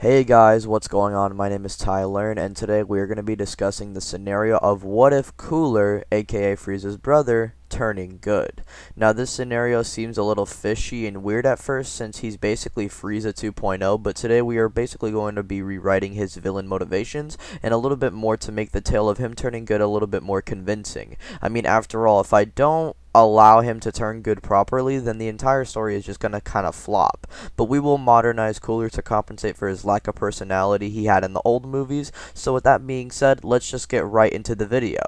Hey guys, what's going on? My name is Tylearn, and today we are going to be discussing the scenario of what if Cooler, aka Frieza's brother, turning good. Now this scenario seems a little fishy and weird at first since he's basically Frieza 2.0, but today we are basically going to be rewriting his villain motivations and a little bit more to make the tale of him turning good a little bit more convincing. I mean, after all, if I don't allow him to turn good properly, then the entire story is just gonna kind of flop. But we will modernize Cooler to compensate for his lack of personality he had in the old movies. So with that being said, let's just get right into the video.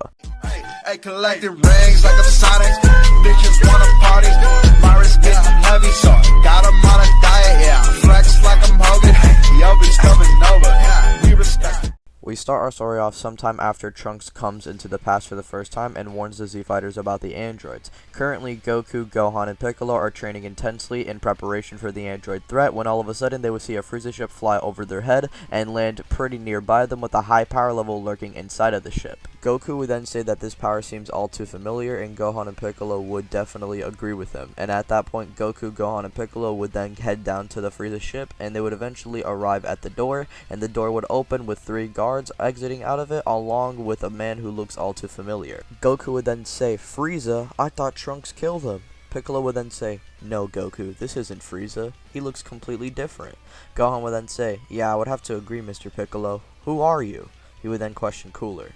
Hey, collecting rings like a Sonic. Bitches wanna party. My wrist getting heavy, so I got 'em on a diet. Yeah, flex like I'm Hogan. Yo, bitch coming over. Yeah, we respect. We start our story off sometime after Trunks comes into the past for the first time and warns the Z-Fighters about the androids. Currently, Goku, Gohan, and Piccolo are training intensely in preparation for the android threat when all of a sudden they would see a Frieza ship fly over their head and land pretty nearby them with a high power level lurking inside of the ship. Goku would then say that this power seems all too familiar, and Gohan and Piccolo would definitely agree with him. And at that point, Goku, Gohan, and Piccolo would then head down to the Frieza ship, and they would eventually arrive at the door, and the door would open with 3 guards exiting out of it, along with a man who looks all too familiar. Goku would then say, "Frieza, I thought Trunks killed him." Piccolo would then say, "No, Goku, this isn't Frieza. He looks completely different." Gohan would then say, "Yeah, I would have to agree, Mr. Piccolo. Who are you?" He would then question Cooler.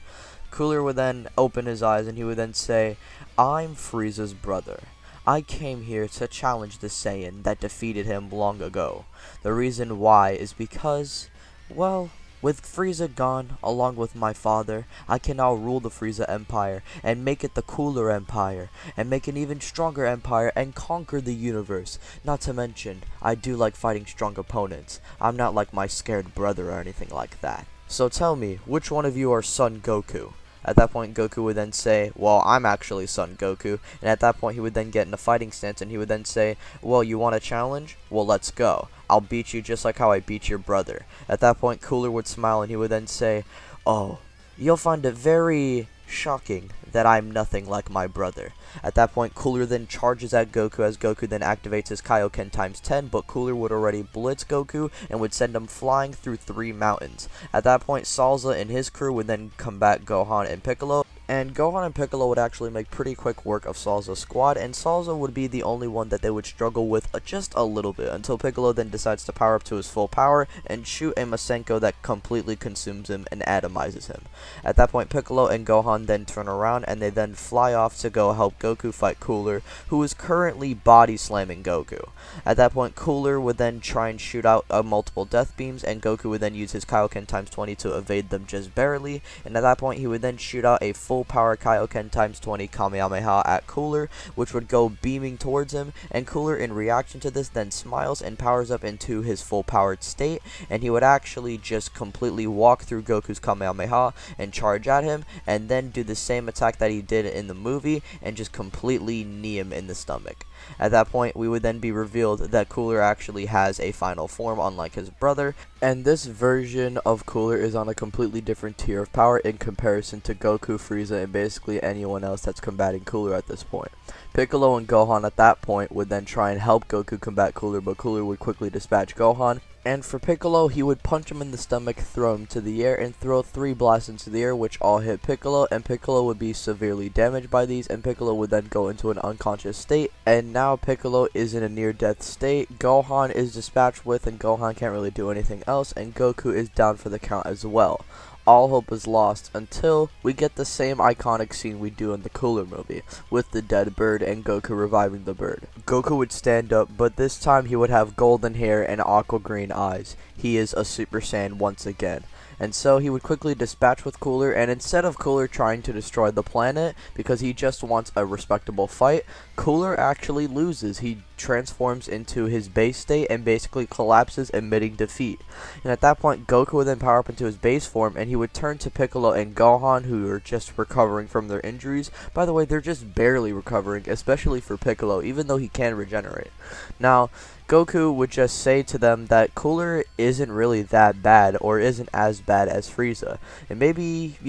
Cooler would then open his eyes and he would then say, "I'm Frieza's brother. I came here to challenge the Saiyan that defeated him long ago. The reason why is because, well, with Frieza gone, along with my father, I can now rule the Frieza Empire, and make it the Cooler Empire, and make an even stronger empire, and conquer the universe. Not to mention, I do like fighting strong opponents. I'm not like my scared brother or anything like that. So tell me, which one of you are Son Goku?" At that point, Goku would then say, "Well, I'm actually Son Goku." And at that point, he would then get in a fighting stance, and he would then say, "Well, you want a challenge? Well, let's go. I'll beat you just like how I beat your brother." At that point, Cooler would smile, and he would then say, "Oh, you'll find it very shocking that I'm nothing like my brother." At that point, Cooler then charges at Goku as Goku then activates his Kaioken times 10, but Cooler would already blitz Goku and would send him flying through 3 mountains. At that point, Salza and his crew would then combat Gohan and Piccolo, and Gohan and Piccolo would actually make pretty quick work of Salza's squad, and Salza would be the only one that they would struggle with just a little bit, until Piccolo then decides to power up to his full power and shoot a Masenko that completely consumes him and atomizes him. At that point, Piccolo and Gohan then turn around, and they then fly off to go help Goku fight Cooler, who is currently body slamming Goku. At that point, Cooler would then try and shoot out multiple death beams, and Goku would then use his Kaioken times 20 to evade them just barely, and at that point he would then shoot out a full power Kaioken times 20 Kamehameha at Cooler, which would go beaming towards him, and Cooler in reaction to this then smiles and powers up into his full powered state, and he would actually just completely walk through Goku's Kamehameha and charge at him, and then do the same attack that he did in the movie and just completely knee him in the stomach. At that point, we would then be revealed that Cooler actually has a final form, unlike his brother, and this version of Cooler is on a completely different tier of power in comparison to Goku, Frieza, and basically anyone else that's combating Cooler at this point. Piccolo and Gohan at that point would then try and help Goku combat Cooler, but Cooler would quickly dispatch Gohan. And for Piccolo, he would punch him in the stomach, throw him to the air, and throw 3 blasts into the air, which all hit Piccolo, and Piccolo would be severely damaged by these, and Piccolo would then go into an unconscious state, and now Piccolo is in a near-death state. Gohan is dispatched with, and Gohan can't really do anything else, and Goku is down for the count as well. All hope is lost until we get the same iconic scene we do in the Cooler movie, with the dead bird and Goku reviving the bird. Goku would stand up, but this time he would have golden hair and aqua green eyes. He is a Super Saiyan once again. And so he would quickly dispatch with Cooler, and instead of Cooler trying to destroy the planet because he just wants a respectable fight, Cooler actually loses. He transforms into his base state and basically collapses, admitting defeat. And at that point, Goku would then power up into his base form, and he would turn to Piccolo and Gohan, who are just recovering from their injuries. By the way, they're just barely recovering, especially for Piccolo, even though he can regenerate. Now, Goku would just say to them that Cooler isn't really that bad, or isn't as bad as Frieza, and maybe,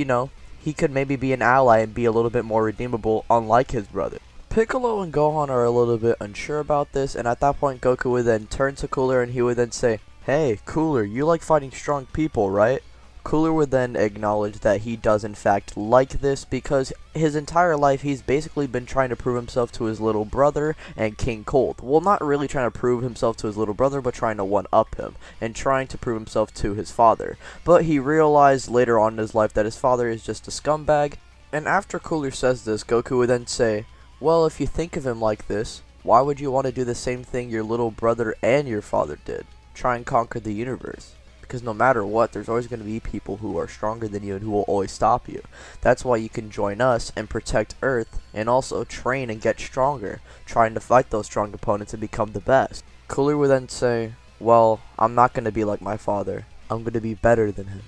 he could maybe be an ally and be a little bit more redeemable, unlike his brother. Piccolo and Gohan are a little bit unsure about this, and at that point Goku would then turn to Cooler and he would then say, "Hey, Cooler, you like fighting strong people, right?" Cooler would then acknowledge that he does in fact like this because his entire life he's basically been trying to prove himself to his little brother and King Cold. Well, not really trying to prove himself to his little brother, but trying to one-up him and trying to prove himself to his father. But he realized later on in his life that his father is just a scumbag. And after Cooler says this, Goku would then say, "Well, if you think of him like this, why would you want to do the same thing your little brother and your father did? Try and conquer the universe. Because no matter what, there's always going to be people who are stronger than you and who will always stop you. That's why you can join us and protect Earth and also train and get stronger, trying to fight those strong opponents and become the best." Cooler would then say, "Well, I'm not going to be like my father. I'm going to be better than him."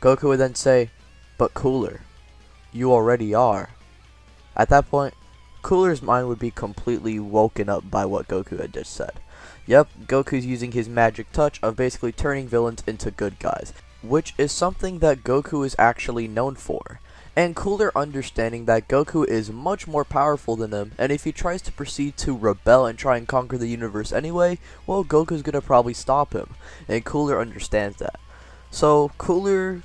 Goku would then say, "But Cooler, you already are." At that point, Cooler's mind would be completely woken up by what Goku had just said. Yep, Goku's using his magic touch of basically turning villains into good guys, which is something that Goku is actually known for. And Cooler understanding that Goku is much more powerful than him, and if he tries to proceed to rebel and try and conquer the universe anyway, well, Goku's gonna probably stop him. And Cooler understands that. So Cooler,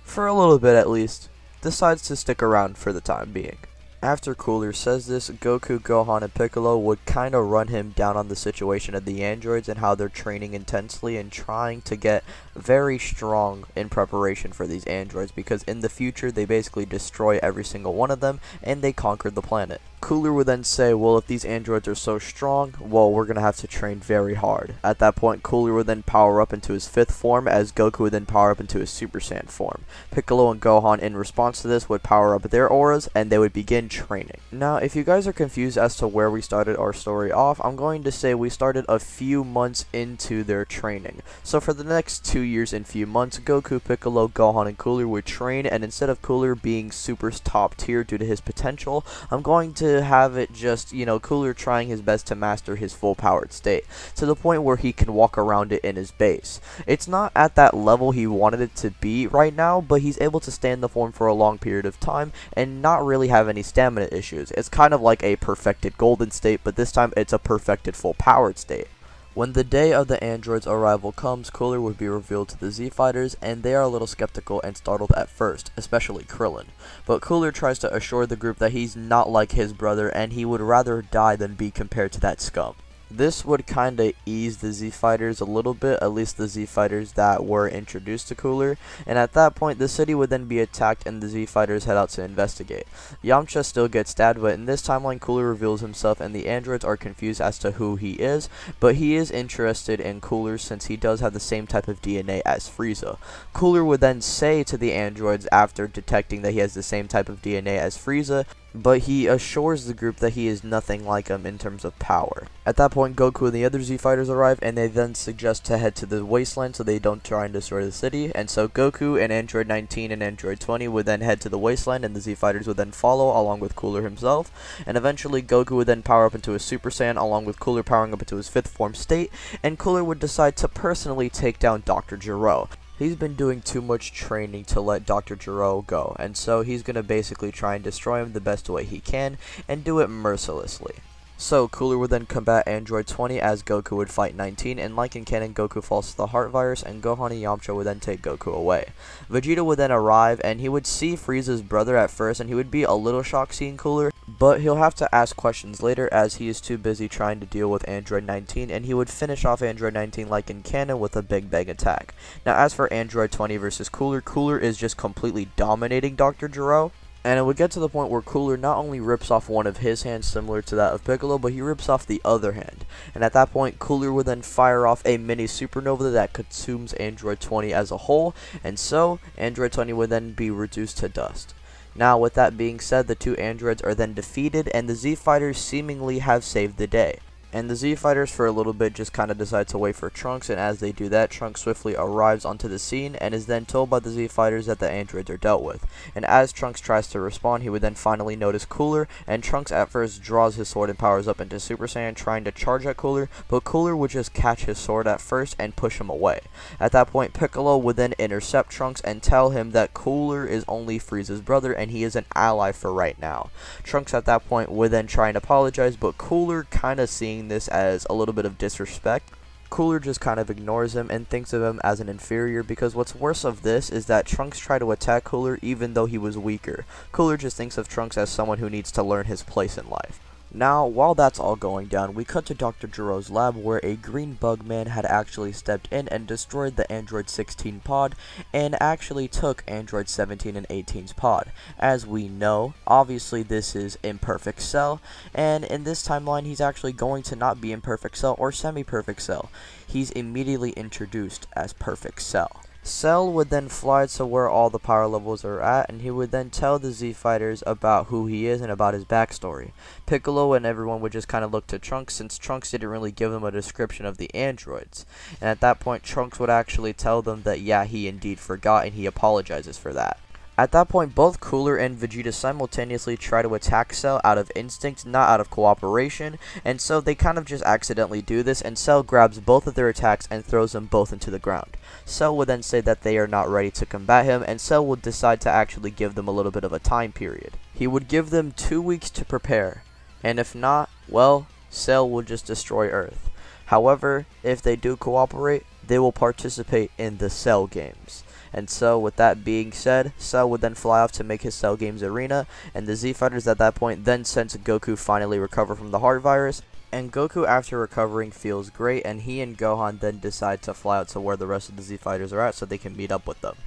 for a little bit at least, decides to stick around for the time being. After Cooler says this, Goku, Gohan, and Piccolo would kinda run him down on the situation of the androids and how they're training intensely and trying to get very strong in preparation for these androids, because in the future they basically destroy every single one of them and they conquer the planet. Cooler would then say, well, if these androids are so strong, well, we're gonna have to train very hard. At that point, Cooler would then power up into his 5th form, as Goku would then power up into his Super Saiyan form. Piccolo and Gohan, in response to this, would power up their auras, and they would begin training. Now, if you guys are confused as to where we started our story off, I'm going to say we started a few months into their training. So for the next 2 years and few months, Goku, Piccolo, Gohan, and Cooler would train, and instead of Cooler being super top tier due to his potential, I'm going to have it just, Cooler trying his best to master his full powered state, to the point where he can walk around it in his base. It's not at that level he wanted it to be right now, but he's able to stay in the form for a long period of time and not really have any stamina issues. It's kind of like a perfected golden state, but this time it's a perfected full powered state. When the day of the android's arrival comes, Cooler would be revealed to the Z-Fighters, and they are a little skeptical and startled at first, especially Krillin. But Cooler tries to assure the group that he's not like his brother, and he would rather die than be compared to that scum. This would kinda ease the Z-Fighters a little bit, at least the Z-Fighters that were introduced to Cooler, and at that point the city would then be attacked and the Z-Fighters head out to investigate. Yamcha still gets stabbed, but in this timeline Cooler reveals himself and the androids are confused as to who he is, but he is interested in Cooler since he does have the same type of DNA as Frieza. Cooler would then say to the androids after detecting that he has the same type of DNA as Frieza, but he assures the group that he is nothing like him in terms of power. At that point, Goku and the other Z-Fighters arrive, and they then suggest to head to the wasteland so they don't try and destroy the city, and so Goku and Android 19 and Android 20 would then head to the wasteland, and the Z-Fighters would then follow along with Cooler himself, and eventually Goku would then power up into his Super Saiyan along with Cooler powering up into his 5th form state, and Cooler would decide to personally take down Dr. Gero. He's been doing too much training to let Dr. Gero go, and so he's going to basically try and destroy him the best way he can, and do it mercilessly. So, Cooler would then combat Android 20 as Goku would fight 19, and like in canon, Goku falls to the heart virus, and Gohan and Yamcha would then take Goku away. Vegeta would then arrive, and he would see Frieza's brother at first, and he would be a little shocked seeing Cooler, but he'll have to ask questions later as he is too busy trying to deal with Android 19, and he would finish off Android 19 like in canon with a big bang attack. Now, as for Android 20 versus Cooler, Cooler is just completely dominating Dr. Gero. And it would get to the point where Cooler not only rips off one of his hands similar to that of Piccolo, but he rips off the other hand. And at that point, Cooler would then fire off a mini supernova that consumes Android 20 as a whole, and so Android 20 would then be reduced to dust. Now, with that being said, the two androids are then defeated, and the Z-Fighters seemingly have saved the day. And the Z-Fighters for a little bit just kind of decide to wait for Trunks, and as they do that, Trunks swiftly arrives onto the scene and is then told by the Z-Fighters that the androids are dealt with. And as Trunks tries to respond, he would then finally notice Cooler, and Trunks at first draws his sword and powers up into Super Saiyan trying to charge at Cooler, but Cooler would just catch his sword at first and push him away. At that point, Piccolo would then intercept Trunks and tell him that Cooler is only Frieza's brother and he is an ally for right now. Trunks at that point would then try and apologize, but Cooler kinda seeing this as a little bit of disrespect, Cooler just kind of ignores him and thinks of him as an inferior, because what's worse of this is that Trunks tried to attack Cooler even though he was weaker. Cooler just thinks of Trunks as someone who needs to learn his place in life. Now, while that's all going down, we cut to Dr. Jiro's lab where a green bug man had actually stepped in and destroyed the Android 16 pod and actually took Android 17 and 18's pod. As we know, obviously this is Imperfect Cell, and in this timeline he's actually going to not be Imperfect Cell or Semi-Perfect Cell. He's immediately introduced as Perfect Cell. Cell would then fly to where all the power levels are at, and he would then tell the Z Fighters about who he is and about his backstory. Piccolo and everyone would just kind of look to Trunks, since Trunks didn't really give them a description of the androids. And at that point, Trunks would actually tell them that yeah, he indeed forgot, and he apologizes for that. At that point, both Cooler and Vegeta simultaneously try to attack Cell out of instinct, not out of cooperation, and so they kind of just accidentally do this, and Cell grabs both of their attacks and throws them both into the ground. Cell would then say that they are not ready to combat him, and Cell would decide to actually give them a little bit of a time period. He would give them 2 weeks to prepare, and if not, well, Cell will just destroy Earth. However, if they do cooperate, they will participate in the Cell games. And so, with that being said, Cell would then fly off to make his Cell Games arena, and the Z Fighters at that point then sense Goku finally recover from the heart virus, and Goku after recovering feels great, and he and Gohan then decide to fly out to where the rest of the Z Fighters are at so they can meet up with them.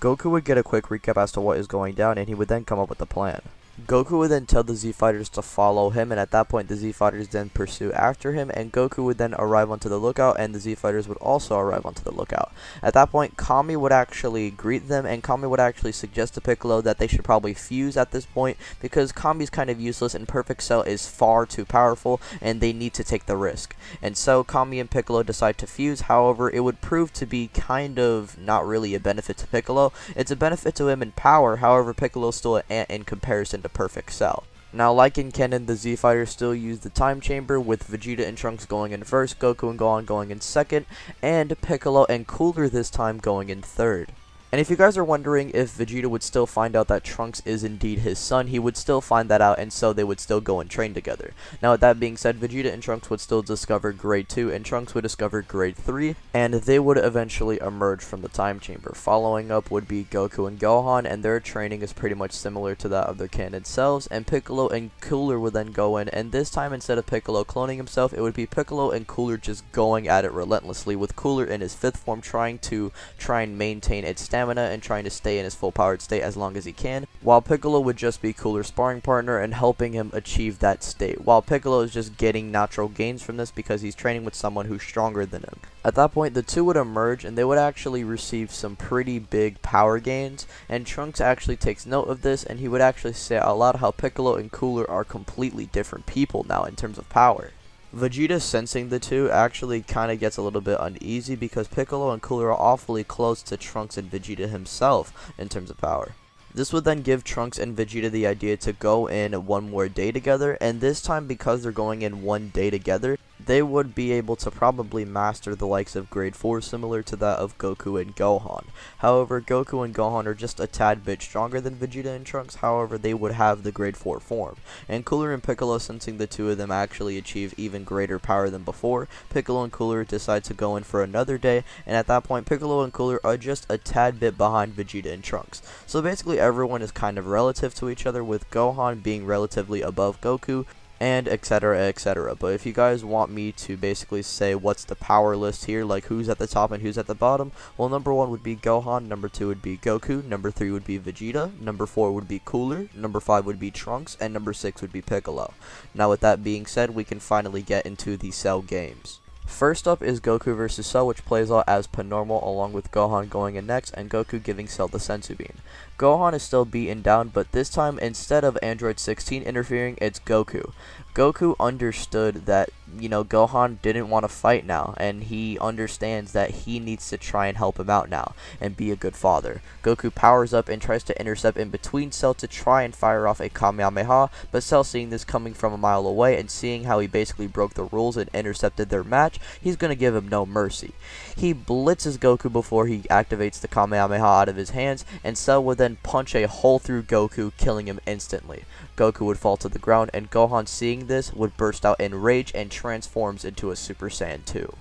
Goku would get a quick recap as to what is going down, and he would then come up with a plan. Goku would then tell the Z Fighters to follow him, and at that point the Z Fighters then pursue after him, and Goku would then arrive onto the lookout, and the Z Fighters would also arrive onto the lookout. At that point, Kami would actually greet them, and Kami would actually suggest to Piccolo that they should probably fuse at this point, because Kami's kind of useless and Perfect Cell is far too powerful, and they need to take the risk. And so Kami and Piccolo decide to fuse. However, it would prove to be kind of not really a benefit to Piccolo. It's a benefit to him in power, however Piccolo's still an ant in comparison to Perfect Cell. Now, like in canon, the Z Fighters still use the time chamber, with Vegeta and Trunks going in first, Goku and Gohan going in second, and Piccolo and Cooler this time going in third. And if you guys are wondering if Vegeta would still find out that Trunks is indeed his son, he would still find that out, and so they would still go and train together. Now, with that being said, Vegeta and Trunks would still discover Grade 2, and Trunks would discover Grade 3, and they would eventually emerge from the time chamber. Following up would be Goku and Gohan, and their training is pretty much similar to that of their canon selves, and Piccolo and Cooler would then go in, and this time instead of Piccolo cloning himself, it would be Piccolo and Cooler just going at it relentlessly, with Cooler in his 5th form trying and maintain its stamina and trying to stay in his full powered state as long as he can, while Piccolo would just be Cooler's sparring partner and helping him achieve that state, while Piccolo is just getting natural gains from this because he's training with someone who's stronger than him. At that point, the two would emerge, and they would actually receive some pretty big power gains, and Trunks actually takes note of this, and he would actually say out loud how Piccolo and Cooler are completely different people now in terms of power. Vegeta, sensing the two, actually kind of gets a little bit uneasy because Piccolo and Cooler are awfully close to Trunks and Vegeta himself in terms of power. This would then give Trunks and Vegeta the idea to go in one more day together, and this time, because they're going in one day together, they would be able to probably master the likes of Grade 4, similar to that of Goku and Gohan. However, Goku and Gohan are just a tad bit stronger than Vegeta and Trunks, however, they would have the Grade 4 form. And Cooler and Piccolo, sensing the two of them actually achieve even greater power than before, Piccolo and Cooler decide to go in for another day, and at that point, Piccolo and Cooler are just a tad bit behind Vegeta and Trunks. So basically, everyone is kind of relative to each other, with Gohan being relatively above Goku, and etc, etc. But if you guys want me to basically say what's the power list here, like who's at the top and who's at the bottom, well, number 1 would be Gohan, number 2 would be Goku, number 3 would be Vegeta, number 4 would be Cooler, number 5 would be Trunks, and number 6 would be Piccolo. Now, with that being said, we can finally get into the Cell games. First up is Goku vs Cell, which plays out as per normal, along with Gohan going in next and Goku giving Cell the Senzu Bean. Gohan is still beaten down, but this time, instead of Android 16 interfering, it's Goku. Goku understood that, Gohan didn't want to fight now, and he understands that he needs to try and help him out now, and be a good father. Goku powers up and tries to intercept in between Cell to try and fire off a Kamehameha, but Cell, seeing this coming from a mile away, and seeing how he basically broke the rules and intercepted their match, he's going to give him no mercy. He blitzes Goku before he activates the Kamehameha out of his hands, and Cell would then punch a hole through Goku, killing him instantly. Goku would fall to the ground, and Gohan, seeing this, would burst out in rage and transforms into a Super Saiyan 2.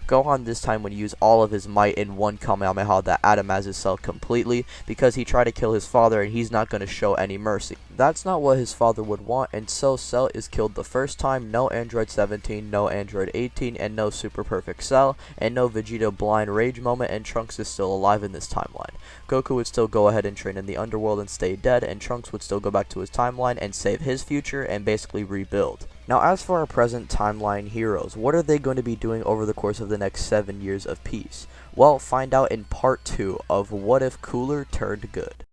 Gohan this time would use all of his might in one Kamehameha that atomizes Cell completely, because he tried to kill his father and he's not going to show any mercy. That's not what his father would want, and so Cell is killed the first time. No Android 17, no Android 18, and no Super Perfect Cell, and no Vegeta blind rage moment, and Trunks is still alive in this timeline. Goku would still go ahead and train in the underworld and stay dead, and Trunks would still go back to his timeline and save his future and basically rebuild. Now, as for our present timeline heroes, what are they going to be doing over the course of the next 7 years of peace? Well, find out in part 2 of What If Cooler Turned Good.